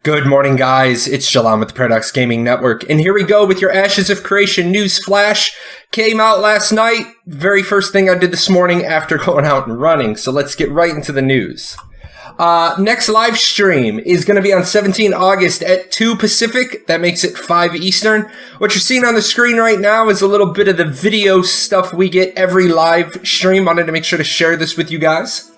Good morning, guys. It's Jahlon with the Paradox Gaming Network, and here we go with your Ashes of Creation news flash. Came out last night. Very first thing I did this morning after going out and running. So let's get right into the news. Next live stream is going to be on 17 August at 2 Pacific. That makes it 5 Eastern. What you're seeing on the screen right now is a little bit of the video stuff we get every live stream. Wanted to make sure to share this with you guys.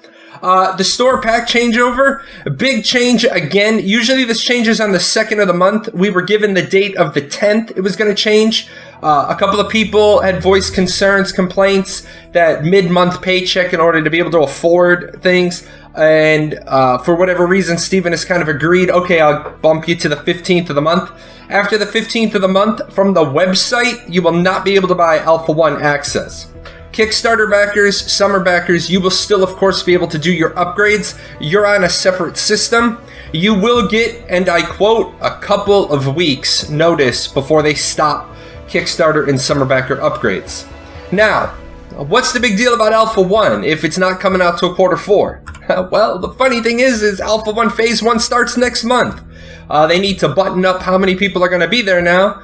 The store pack changeover, a big change again. Usually this changes on the 2nd of the month. We were given the date of the 10th it was going to change. A couple of people had voiced concerns, complaints that mid-month paycheck in order to be able to afford things. And for whatever reason, Steven has kind of agreed, okay, I'll bump you to the 15th of the month. After the 15th of the month, from the website, you will not be able to buy Alpha 1 access. Kickstarter backers, summer backers, you will still, of course, be able to do your upgrades. You're on a separate system. You will get, and I quote, a couple of weeks notice before they stop Kickstarter and summer backer upgrades. Now, what's the big deal about Alpha 1 if it's not coming out till Q4? Well, the funny thing is Alpha 1 Phase 1 starts next month. They need to button up how many people are going to be there now.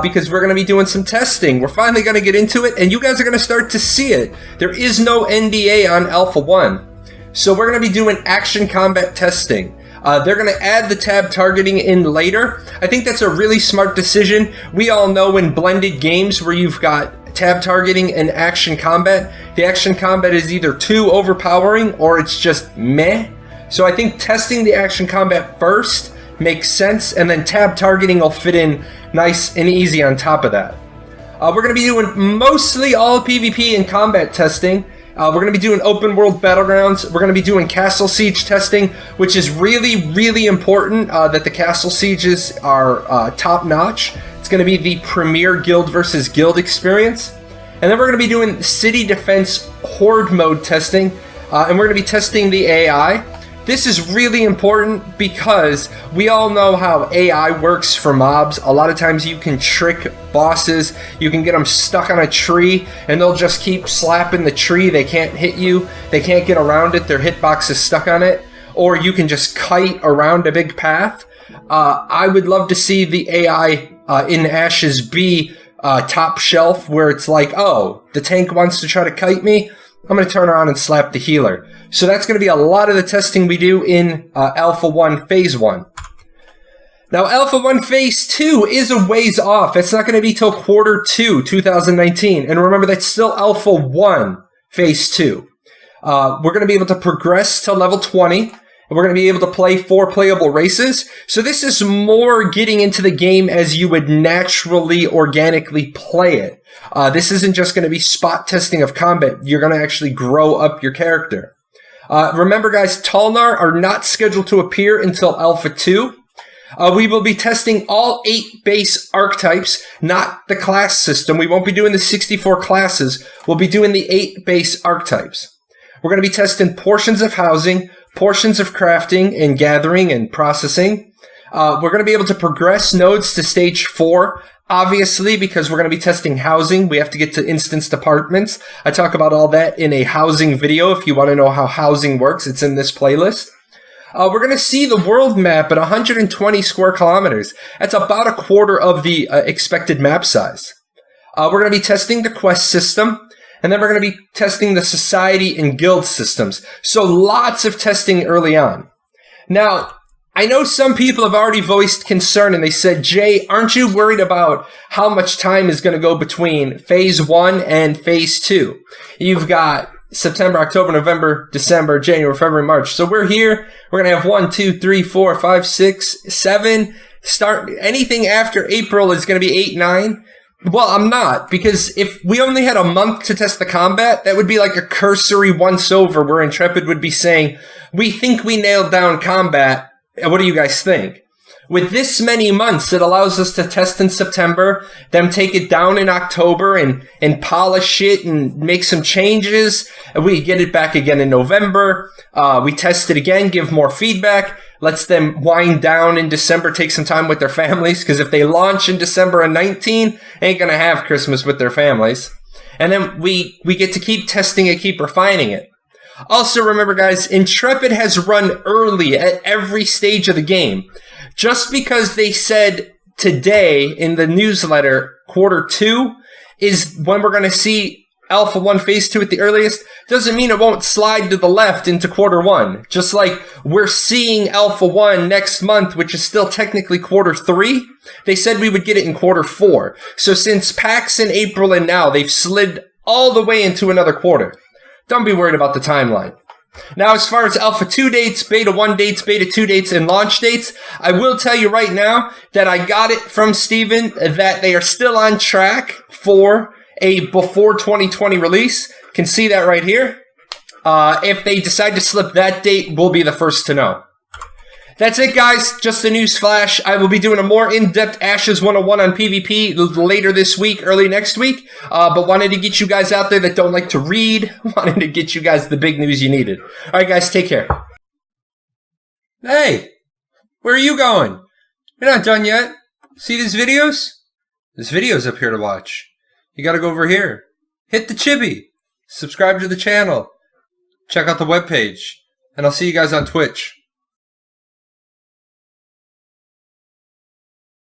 Because we're going to be doing some testing. We're finally going to get into it, and you guys are going to start to see it. There is no NDA on Alpha 1. So we're going to be doing action combat testing. They're going to add the tab targeting in later. I think that's a really smart decision. We all know in blended games where you've got tab targeting and action combat, the action combat is either too overpowering or it's just meh. So I think testing the action combat first makes sense, and then tab targeting will fit in nice and easy on top of that. We're going to be doing mostly all PvP and combat testing. We're going to be doing open world battlegrounds. We're going to be doing castle siege testing, which is really, really important that the castle sieges are top notch. It's going to be the premier guild versus guild experience. And then we're going to be doing city defense horde mode testing, and we're going to be testing the AI. This is really important because we all know how AI works for mobs. A lot of times you can trick bosses. You can get them stuck on a tree and they'll just keep slapping the tree. They can't hit you. They can't get around it. Their hitbox is stuck on it. Or you can just kite around a big path. I would love to see the AI in Ashes be top shelf where it's like, oh, the tank wants to try to kite me. I'm going to turn around and slap the healer. So that's going to be a lot of the testing we do in Alpha 1 Phase 1. Now, Alpha 1 Phase 2 is a ways off. It's not going to be till Q2 2019. And remember, that's still Alpha 1 Phase 2. We're going to be able to progress to level 20. And we're going to be able to play 4 playable races. So this is more getting into the game as you would naturally, organically play it. This isn't just going to be spot testing of combat. You're going to actually grow up your character. Remember, guys, Talnar are not scheduled to appear until Alpha 2. We will be testing all 8 base archetypes, not the class system. We won't be doing the 64 classes. We'll be doing the 8 base archetypes. We're going to be testing portions of housing, portions of crafting and gathering and processing. We're going to be able to progress nodes to stage 4. Obviously, because we're going to be testing housing, we have to get to instance departments. I talk about all that in a housing video. If you want to know how housing works, it's in this playlist. We're going to see the world map at 120 square kilometers. That's about a quarter of the expected map size. We're going to be testing the quest system. And then we're going to be testing the society and guild systems. So lots of testing early on. Now, I know some people have already voiced concern and they said, Jay, aren't you worried about how much time is going to go between Phase 1 and Phase 2? You've got September, October, November, December, January, February, March. So we're here. We're going to have 1, 2, 3, 4, 5, 6, 7. Anything after April is going to be 8, 9. Well, I'm not, because if we only had a month to test the combat, that would be like a cursory once-over where Intrepid would be saying, we think we nailed down combat. What do you guys think? With this many months, it allows us to test in September, then take it down in October and polish it and make some changes. We get it back again in November. We test it again, give more feedback. Lets them wind down in December, take some time with their families, because if they launch in December of 19, they ain't going to have Christmas with their families. And then we get to keep testing it, keep refining it. Also, remember, guys, Intrepid has run early at every stage of the game. Just because they said today in the newsletter, quarter 2 is when we're going to see Alpha 1 Phase 2 at the earliest, doesn't mean it won't slide to the left into quarter 1. Just like we're seeing Alpha 1 next month, which is still technically quarter 3, they said we would get it in quarter 4. So since PAX in April and now, they've slid all the way into another quarter. Don't be worried about the timeline. Now, as far as Alpha 2 dates, Beta 1 dates, Beta 2 dates, and launch dates, I will tell you right now that I got it from Steven that they are still on track for a before 2020 release. Can see that right here. If they decide to slip that date, we'll be the first to know. That's it, guys. Just a news flash. I will be doing a more in-depth Ashes 101 on PvP later this week, early next week. But wanted to get you guys out there that don't like to read. Wanted to get you guys the big news you needed. All right, guys, take care. Hey, where are you going? You're not done yet. See these videos? There's videos up here to watch. You got to go over here. Hit the chibi. Subscribe to the channel. Check out the webpage. And I'll see you guys on Twitch.